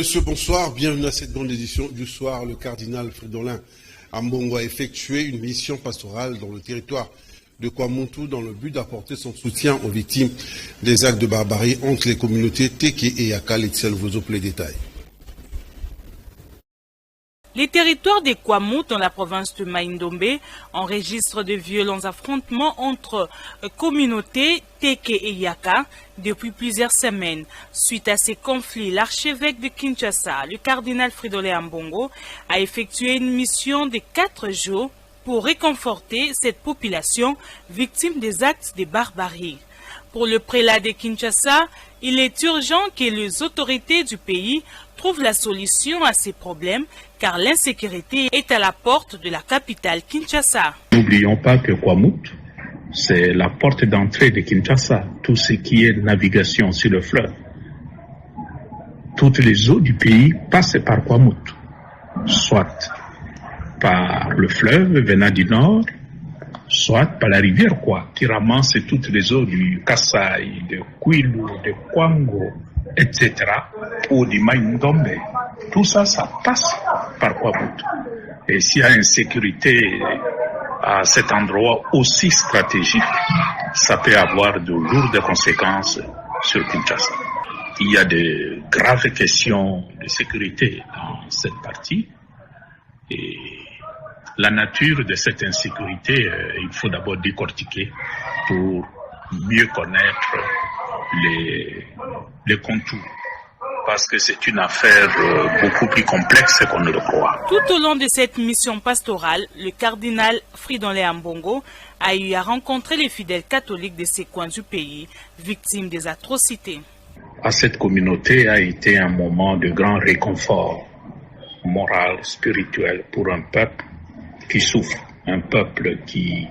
messieurs, bonsoir. Bienvenue à cette grande édition du soir. Le cardinal Fridolin Ambongo a effectué une mission pastorale dans le territoire de Kwamuntu dans le but d'apporter son soutien aux victimes des actes de barbarie entre les communautés Teke et Yaka. Let's vous offre les détails. Les territoires des Kwamut dans la province de Maïndombe enregistrent de violents affrontements entre communautés Teke et Yaka depuis plusieurs semaines. Suite à ces conflits, l'archevêque de Kinshasa, le cardinal Fridolin Ambongo, a effectué une mission de 4 jours pour réconforter cette population victime des actes de barbarie. Pour le prélat de Kinshasa, il est urgent que les autorités du pays trouvent la solution à ces problèmes car l'insécurité est à la porte de la capitale Kinshasa. N'oublions pas que Kwamut, c'est la porte d'entrée de Kinshasa. Tout ce qui est navigation sur le fleuve, toutes les eaux du pays passent par Kwamut, soit par le fleuve venant du nord, soit par la rivière qui ramasse toutes les eaux du Kasaï, de Kwilu, de Kwango, etc., ou du Maïndombe. Tout ça, ça passe par Kwamut. Et s'il y a insécurité à cet endroit aussi stratégique, ça peut avoir de lourdes conséquences sur Kinshasa. Il y a de graves questions de sécurité dans cette partie. Et la nature de cette insécurité, il faut d'abord décortiquer pour mieux connaître les contours. Parce que c'est une affaire beaucoup plus complexe qu'on ne le croit. Tout au long de cette mission pastorale, le cardinal Fridolin Ambongo a eu à rencontrer les fidèles catholiques de ces coins du pays, victimes des atrocités. À cette communauté a été un moment de grand réconfort moral, spirituel pour un peuple qui souffre, un peuple qui,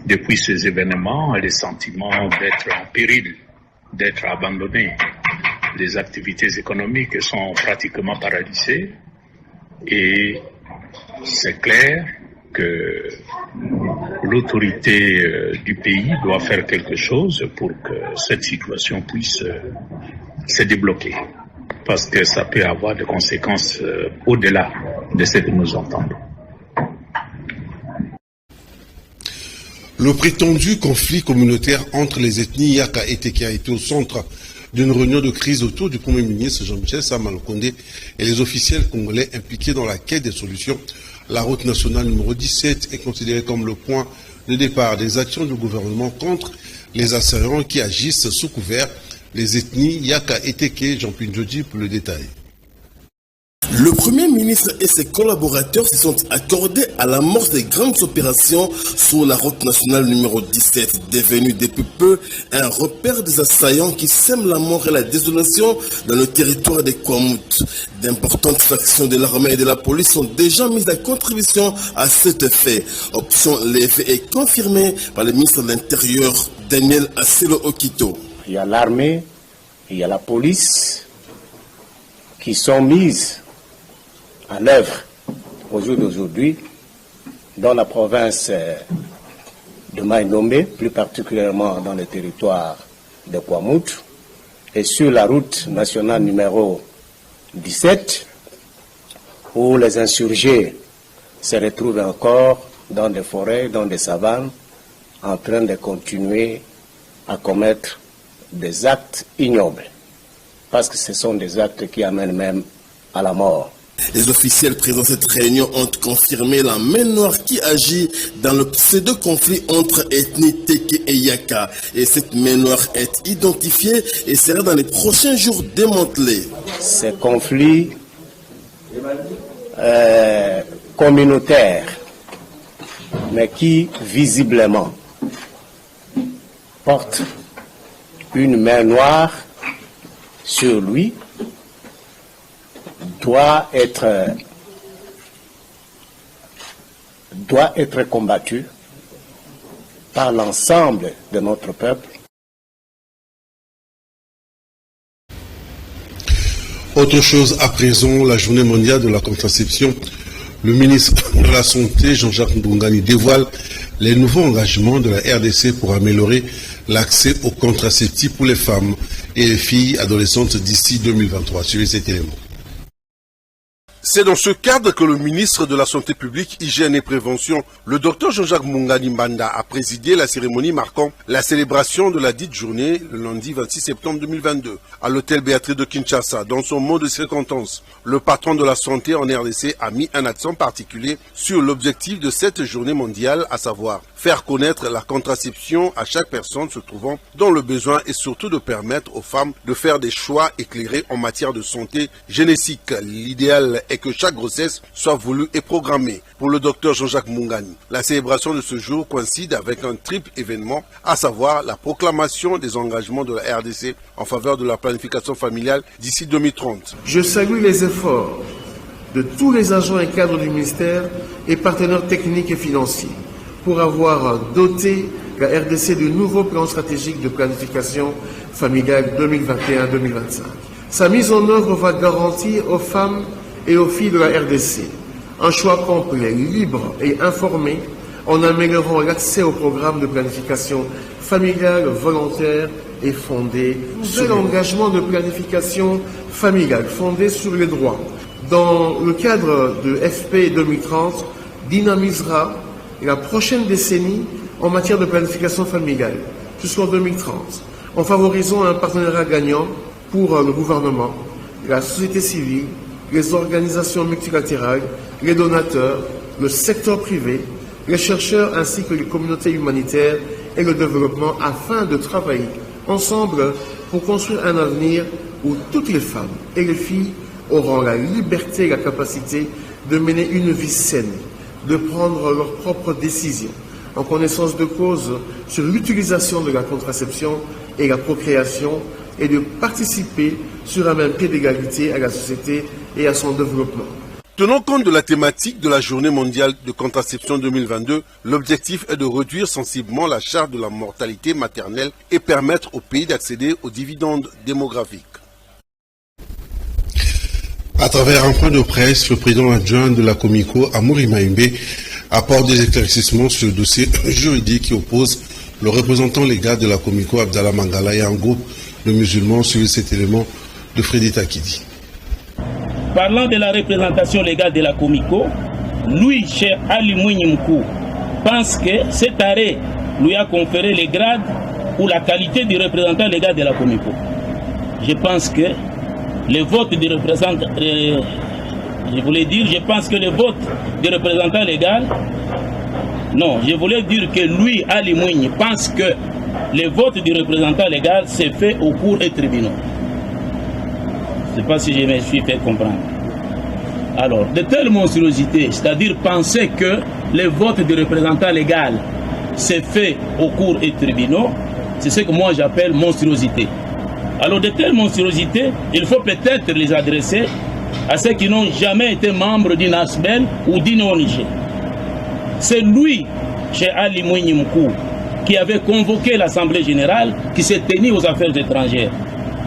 depuis ces événements, a le sentiment d'être en péril, d'être abandonné. Les activités économiques sont pratiquement paralysées et c'est clair que l'autorité du pays doit faire quelque chose pour que cette situation puisse se débloquer. Parce que ça peut avoir des conséquences au-delà de ce que nous entendons. Le prétendu conflit communautaire entre les ethnies Yaka et Teke a été au centre d'une réunion de crise autour du Premier ministre Jean-Michel Sama Lukonde et les officiels congolais impliqués dans la quête des solutions. La route nationale numéro 17 est considérée comme le point de départ des actions du gouvernement contre les assaillants qui agissent sous couvert les ethnies Yaka et Teke. Jean-Pierre Njodi pour le détail. Le Premier ministre et ses collaborateurs se sont accordés à l'amorce des grandes opérations sur la route nationale numéro 17, devenue depuis peu un repère des assaillants qui sèment la mort et la désolation dans le territoire des Kwamut. D'importantes factions de l'armée et de la police sont déjà mises à contribution à cet effet. Option levée et confirmée par le ministre de l'Intérieur, Daniel Asselo Okito. Il y a l'armée, il y a la police qui sont mises en œuvre au jour d'aujourd'hui dans la province de Maïndombe, plus particulièrement dans le territoire de Kwamut et sur la route nationale numéro 17 où les insurgés se retrouvent encore dans des forêts, dans des savanes en train de continuer à commettre des actes ignobles parce que ce sont des actes qui amènent même à la mort. Les officiels présents à cette réunion ont confirmé la main noire qui agit dans le pseudo-conflit entre ethnies Teke et Yaka. Et cette main noire est identifiée et sera dans les prochains jours démantelée. Ces conflits communautaires, mais qui visiblement portent une main noire sur lui, doit être combattu par l'ensemble de notre peuple. Autre chose à présent, la journée mondiale de la contraception. Le ministre de la Santé, Jean-Jacques Ndongani, dévoile les nouveaux engagements de la RDC pour améliorer l'accès aux contraceptifs pour les femmes et les filles adolescentes d'ici 2023. Suivez cet élément. C'est dans ce cadre que le ministre de la Santé publique, Hygiène et Prévention, le Dr Jean-Jacques Mungani Mbanda, a présidé la cérémonie marquant la célébration de la dite journée le lundi 26 septembre 2022 à l'hôtel Béatrice de Kinshasa. Dans son mot de circonstance, le patron de la santé en RDC a mis un accent particulier sur l'objectif de cette journée mondiale, à savoir faire connaître la contraception à chaque personne se trouvant dans le besoin et surtout de permettre aux femmes de faire des choix éclairés en matière de santé génétique. L'idéal est que chaque grossesse soit voulue et programmée. Pour le docteur Jean-Jacques Mungani, la célébration de ce jour coïncide avec un triple événement, à savoir la proclamation des engagements de la RDC en faveur de la planification familiale d'ici 2030. Je salue les efforts de tous les agents et cadres du ministère et partenaires techniques et financiers pour avoir doté la RDC du nouveau plan stratégique de planification familiale 2021-2025. Sa mise en œuvre va garantir aux femmes et aux filles de la RDC un choix complet, libre et informé en améliorant l'accès au programme de planification familiale volontaire et fondé sur l'engagement de planification familiale fondé sur les droits. Dans le cadre de FP 2030, dynamisera la prochaine décennie en matière de planification familiale jusqu'en 2030, en favorisant un partenariat gagnant pour le gouvernement, la société civile, les organisations multilatérales, les donateurs, le secteur privé, les chercheurs ainsi que les communautés humanitaires et le développement afin de travailler ensemble pour construire un avenir où toutes les femmes et les filles auront la liberté et la capacité de mener une vie saine, de prendre leurs propres décisions en connaissance de cause sur l'utilisation de la contraception et la procréation et de participer sur un même pied d'égalité à la société et à son développement. Tenant compte de la thématique de la Journée mondiale de contraception 2022, l'objectif est de réduire sensiblement la charge de la mortalité maternelle et permettre au pays d'accéder aux dividendes démographiques. À travers un point de presse, le président adjoint de la Comico, Amouri Maïmbe, apporte des éclaircissements sur le dossier juridique qui oppose le représentant légal de la Comico, Abdallah Mangala, et un groupe de musulmans sur cet élément de Freddy Takidi. Parlant de la représentation légale de la Comico, lui, cher Ali Mouinimkou, pense que cet arrêt lui a conféré les grades ou la qualité du représentant légal de la Comico. Je pense que le vote du représentant, je pense que le vote du représentant légal, non, je voulais dire que lui, Ali Mouini, pense que le vote du représentant légal s'est fait au cours et tribunaux. Je ne sais pas si je me suis fait comprendre. Alors, de telles monstruosités, c'est-à-dire penser que le vote du représentant légal s'est fait au cours et tribunaux, c'est ce que moi j'appelle monstruosité. Alors, de telles monstruosités, il faut peut-être les adresser à ceux qui n'ont jamais été membres d'une ASBEL ou d'une ONG. C'est lui, chez Ali Mouinimkou, qui avait convoqué l'Assemblée générale qui s'est tenue aux affaires étrangères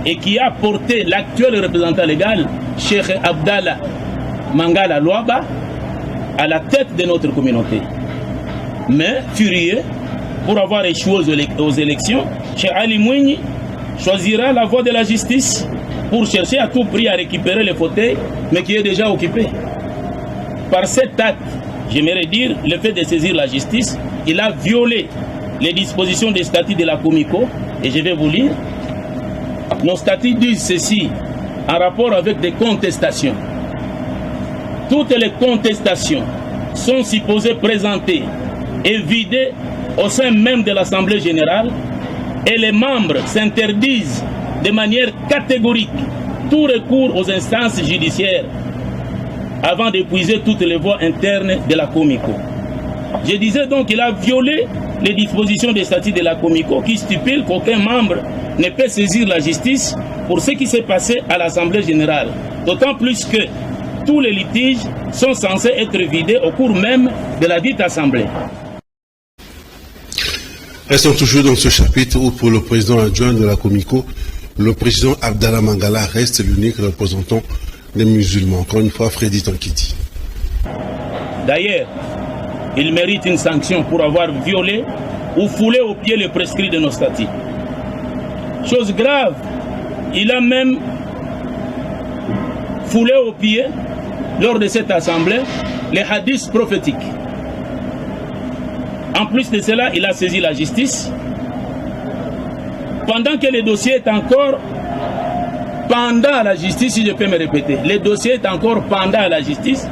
et qui a porté l'actuel représentant légal, Cheikh Abdallah Mangala Louaba, à la tête de notre communauté. Mais, furieux, pour avoir échoué aux élections, Cheikh Ali Mouini choisira la voie de la justice pour chercher à tout prix à récupérer le fauteuil, mais qui est déjà occupé. Par cet acte, j'aimerais dire, le fait de saisir la justice, il a violé les dispositions des statuts de la Comico, et je vais vous lire. Nos statuts disent ceci, en rapport avec des contestations. Toutes les contestations sont supposées présentées et vidées au sein même de l'Assemblée générale, et les membres s'interdisent de manière catégorique tout recours aux instances judiciaires avant d'épuiser toutes les voies internes de la Comico. Je disais donc qu'il a violé les dispositions des statuts de la Comico qui stipulent qu'aucun membre ne peut saisir la justice pour ce qui s'est passé à l'Assemblée générale. D'autant plus que tous les litiges sont censés être vidés au cours même de la dite Assemblée. Restons toujours dans ce chapitre où pour le président adjoint de la Comico, le président Abdallah Mangala reste l'unique représentant des musulmans. Encore une fois, Freddy Tankiti. D'ailleurs, il mérite une sanction pour avoir violé ou foulé au pied les prescrits de nos statuts. Chose grave, il a même foulé au pied lors de cette assemblée les hadiths prophétiques. En plus de cela, il a saisi la justice pendant que le dossier est encore pendant la justice, si je peux me répéter. Le dossier est encore pendant la justice,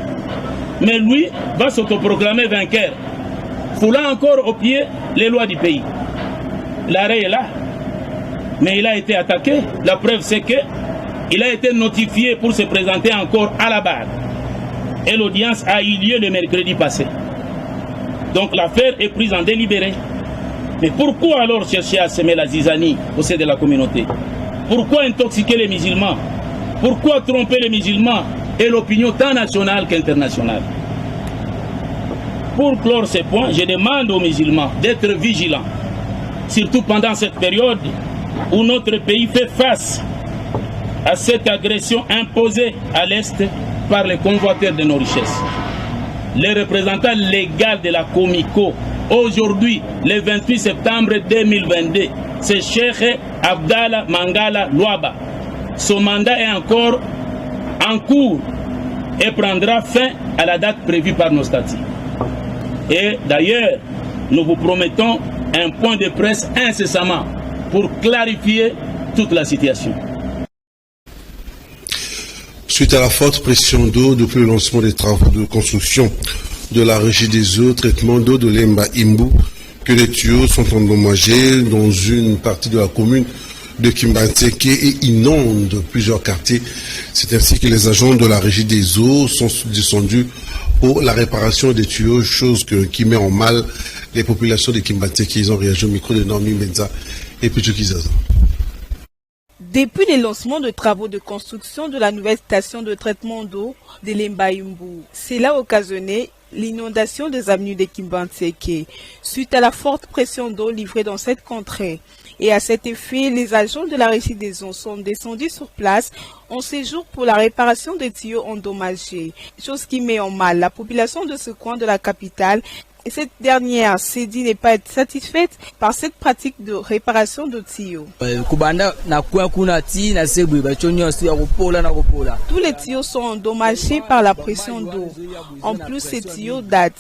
mais lui va s'autoproclamer vainqueur, foulant encore au pied les lois du pays. L'arrêt est là, mais il a été attaqué. La preuve, c'est qu'il a été notifié pour se présenter encore à la barre. Et l'audience a eu lieu le mercredi passé. Donc l'affaire est prise en délibéré. Mais pourquoi alors chercher à semer la zizanie au sein de la communauté? Pourquoi intoxiquer les musulmans? Pourquoi tromper les musulmans et l'opinion tant nationale qu'internationale? Pour clore ces points, je demande aux musulmans d'être vigilants, surtout pendant cette période où notre pays fait face à cette agression imposée à l'Est par les convoiteurs de nos richesses. Les représentants légaux de la Comico, aujourd'hui, le 28 septembre 2022, c'est Cheikh Abdallah Mangala Louaba. Son mandat est encore en cours et prendra fin à la date prévue par nos statuts. Et d'ailleurs, nous vous promettons un point de presse incessamment pour clarifier toute la situation. Suite à la forte pression d'eau depuis le lancement des travaux de construction de la régie des eaux, traitement d'eau de Lemba Imbu, que les tuyaux sont endommagés dans une partie de la commune de Kimbantseke et inondent plusieurs quartiers. C'est ainsi que les agents de la régie des eaux sont descendus pour la réparation des tuyaux, chose qui met en mal les populations de Kimbantseke. Ils ont réagi au micro de Normi Benza et Pichukizaza. Depuis le lancement de travaux de construction de la nouvelle station de traitement d'eau de Lemba Imbu, cela a occasionné l'inondation des avenues de Kimbantseke suite à la forte pression d'eau livrée dans cette contrée. Et à cet effet, les agents de la régie des eaux sont descendus sur place en séjour pour la réparation des tuyaux endommagés, chose qui met en mal la population de ce coin de la capitale. Et cette dernière s'est dit ne pas être satisfaite par cette pratique de réparation de tuyaux. Tous les tuyaux sont endommagés par la pression d'eau. En plus, ces tuyaux datent.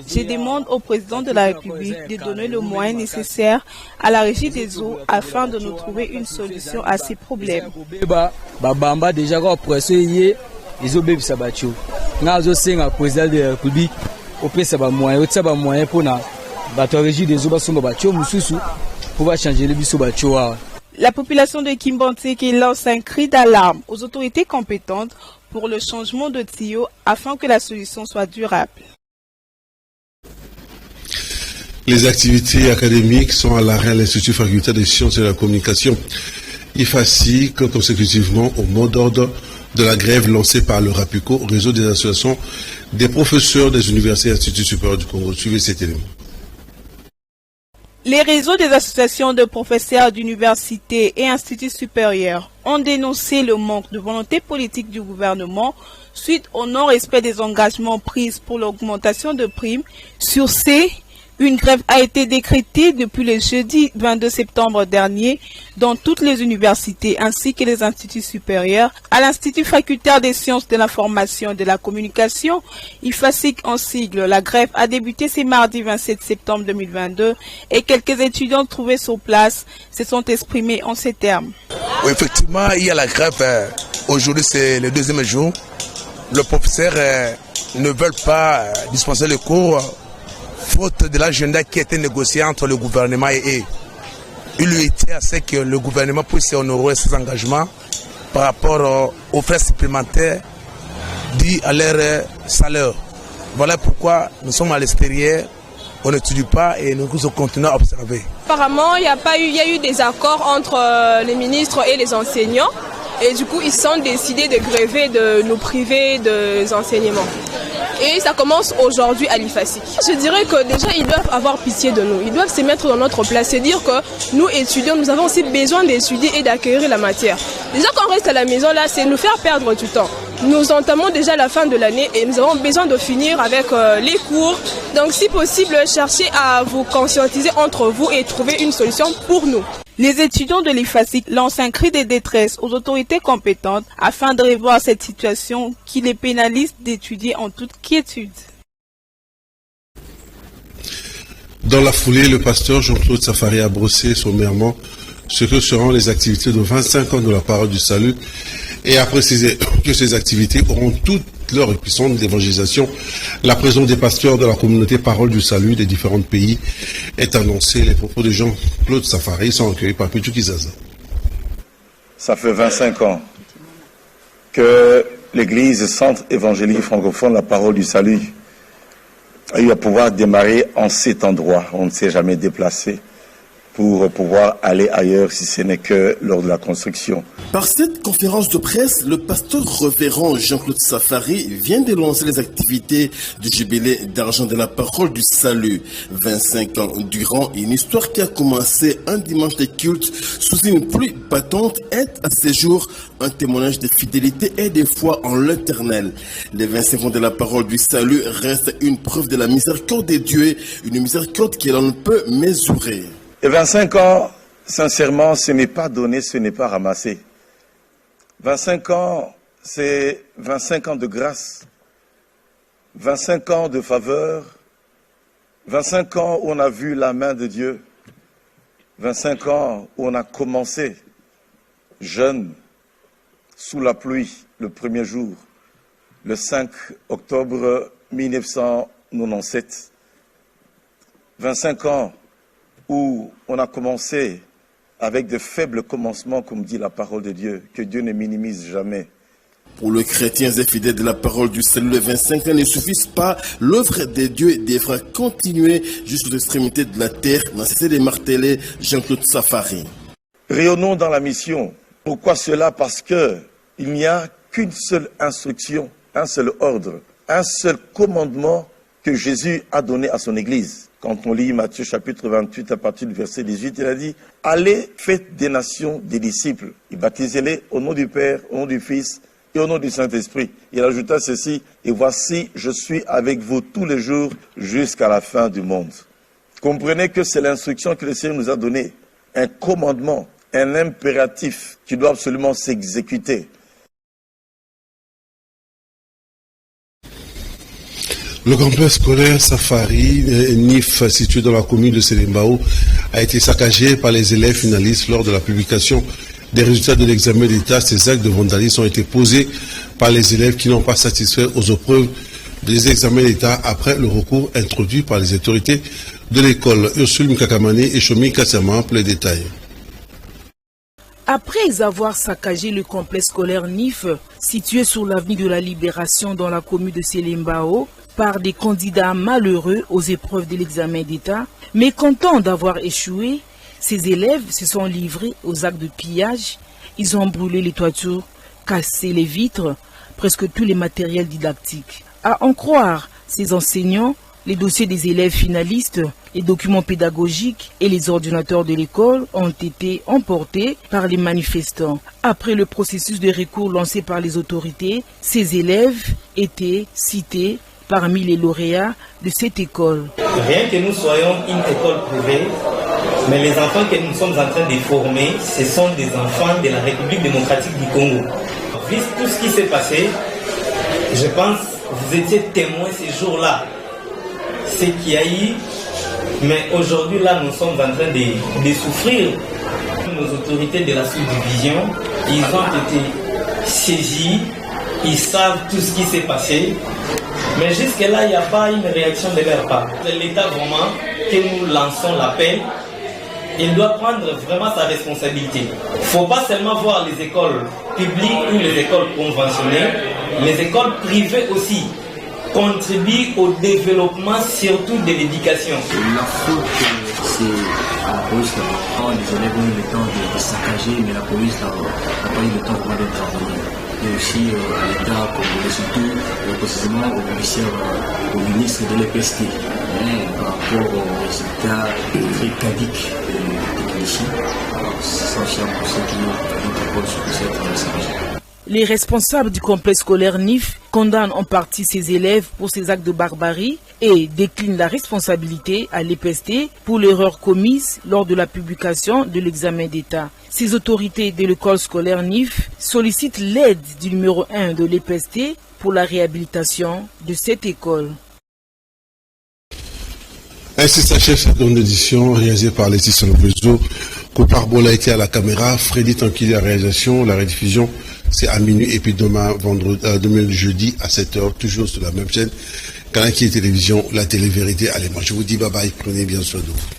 Je demande au président de la République de donner le moyen nécessaire à la régie des eaux afin de nous trouver une solution à ces problèmes. La population de Kimbantseke lance un cri d'alarme aux autorités compétentes pour le changement de tuyaux afin que la solution soit durable. Les activités académiques sont à l'arrêt à l'Institut facultaire des sciences et de la communication. IFACI, consécutivement au mot d'ordre de la grève lancée par le RAPUCO, réseau des associations des professeurs des universités et instituts supérieurs du Congo. Suivez cet élément. Les réseaux des associations de professeurs d'universités et instituts supérieurs ont dénoncé le manque de volonté politique du gouvernement suite au non-respect des engagements pris pour l'augmentation de primes. Sur ces, une grève a été décrétée depuis le jeudi 22 septembre dernier dans toutes les universités ainsi que les instituts supérieurs. À l'Institut facultaire des sciences de l'information et de la communication, IFACIC en sigle, la grève a débuté ce mardi 27 septembre 2022 et quelques étudiants trouvés sur place se sont exprimés en ces termes. Oui, effectivement, il y a la grève. Aujourd'hui, c'est le deuxième jour. Les professeurs ne veulent pas dispenser le cours faute de l'agenda qui a été négocié entre le gouvernement et eux. Il lui était à ce que le gouvernement puisse honorer ses engagements par rapport aux frais supplémentaires dus à leur salaire. Voilà pourquoi nous sommes à l'extérieur, on n'étudie pas et nous continuons à observer. Apparemment, il y a eu des accords entre les ministres et les enseignants et du coup ils sont décidés de gréver, de nous priver des enseignements. Et ça commence aujourd'hui à l'IFACIC. Je dirais que déjà, ils doivent avoir pitié de nous. Ils doivent se mettre dans notre place. C'est dire que nous, étudiants, nous avons aussi besoin d'étudier et d'acquérir la matière. Déjà, quand on reste à la maison, là, c'est nous faire perdre du temps. Nous entamons déjà la fin de l'année et nous avons besoin de finir avec les cours. Donc, si possible, cherchez à vous conscientiser entre vous et trouver une solution pour nous. Les étudiants de l'IFASIC lancent un cri de détresse aux autorités compétentes afin de revoir cette situation qui les pénalise d'étudier en toute quiétude. Dans la foulée, le pasteur Jean-Claude Safari a brossé sommairement ce que seront les activités de 25 ans de la parole du salut et a précisé que ces activités auront toute leur épicentre d'évangélisation. La présence des pasteurs de la communauté Parole du Salut des différents pays est annoncée. Les propos de Jean-Claude Safari sont recueillis par Pichu Kizaza. Ça fait 25 ans que l'église Centre évangélique francophone La Parole du Salut a eu à pouvoir démarrer en cet endroit. On ne s'est jamais déplacé pour pouvoir aller ailleurs si ce n'est que lors de la construction. Par cette conférence de presse, le pasteur révérend Jean-Claude Safari vient de lancer les activités du jubilé d'argent de la parole du salut. 25 ans durant, une histoire qui a commencé un dimanche de culte sous une pluie battante est à ce jour un témoignage de fidélité et de foi en l'éternel. Les 25 ans de la parole du salut restent une preuve de la miséricorde de Dieu, une miséricorde que l'on ne peut mesurer. Et 25 ans, sincèrement, ce n'est pas donné, ce n'est pas ramassé. 25 ans, c'est 25 ans de grâce, 25 ans de faveur, 25 ans où on a vu la main de Dieu, 25 ans où on a commencé jeune, sous la pluie, le premier jour, le 5 octobre 1997. 25 ans où on a commencé avec de faibles commencements, comme dit la parole de Dieu, que Dieu ne minimise jamais. Pour les chrétiens et fidèles de la parole du salut, les 25 ans ne suffisent pas. L'œuvre de Dieu devra continuer jusqu'aux extrémités de la terre. N'a cessé de marteler Jean-Claude Safari. Rayonnons dans la mission. Pourquoi cela? Parce qu'il n'y a qu'une seule instruction, un seul ordre, un seul commandement que Jésus a donné à son Église. Quand on lit Matthieu chapitre 28 à partir du verset 18, il a dit « Allez, faites des nations des disciples et baptisez-les au nom du Père, au nom du Fils et au nom du Saint-Esprit. » Il ajouta ceci « Et voici, je suis avec vous tous les jours jusqu'à la fin du monde. » Comprenez que c'est l'instruction que le Seigneur nous a donnée, un commandement, un impératif qui doit absolument s'exécuter. Le campus scolaire Safari NIF, situé dans la commune de Selembao, a été saccagé par les élèves finalistes lors de la publication des résultats de l'examen d'État. Ces actes de vandalisme ont été posés par les élèves qui n'ont pas satisfait aux épreuves des examens d'État après le recours introduit par les autorités de l'école. Ursule Mkakamane et Chomi Kassama pour les détails. Après avoir saccagé le complexe scolaire NIF, situé sur l'avenue de la Libération dans la commune de Selembao, par des candidats malheureux aux épreuves de l'examen d'État, mécontents d'avoir échoué, ces élèves se sont livrés aux actes de pillage. Ils ont brûlé les toitures, cassé les vitres, presque tous les matériels didactiques. À en croire ces enseignants, les dossiers des élèves finalistes, les documents pédagogiques et les ordinateurs de l'école ont été emportés par les manifestants. Après le processus de recours lancé par les autorités, ces élèves étaient cités parmi les lauréats de cette école. Rien que nous soyons une école privée, mais les enfants que nous sommes en train de former, ce sont des enfants de la République démocratique du Congo. Vu tout ce qui s'est passé, je pense que vous étiez témoins ces jours-là. Ce qu'il y a eu, mais aujourd'hui là nous sommes en train de souffrir. Nos autorités de la sous-division, ils ont été saisis, ils savent tout ce qui s'est passé. Mais jusque-là, il n'y a pas une réaction de leur part. C'est l'État vraiment que nous lançons l'appel. Il doit prendre vraiment sa responsabilité. Il ne faut pas seulement voir les écoles publiques ou les écoles conventionnelles. Les écoles privées aussi contribuent au développement surtout de l'éducation. La faute, c'est à la police. Les élèves ont eu le temps de saccager, mais la police n'a pas eu le temps de travailler. Et aussi à l'État, comme surtout précisément au commissaire, au ministre de l'EPST, par rapport aux résultats très cadiques des techniciens. C'est ça aussi pour ceux qui ont été sur cette Les responsables du complexe scolaire NIF condamnent en partie ces élèves pour ces actes de barbarie et déclinent la responsabilité à l'EPST pour l'erreur commise lors de la publication de l'examen d'État. Ces autorités de l'école scolaire NIF sollicitent l'aide du numéro 1 de l'EPST pour la réhabilitation de cette école. Ainsi s'achève cette grande édition réalisée par Laetitia Sanopezo. Kopar Bola était à la caméra, Freddy Tanquili à la réalisation, la rediffusion c'est à minuit et puis demain jeudi à 7h, toujours sur la même chaîne. Kanaki Télévision, la télé-vérité. Allez, moi je vous dis bye bye, prenez bien soin de vous.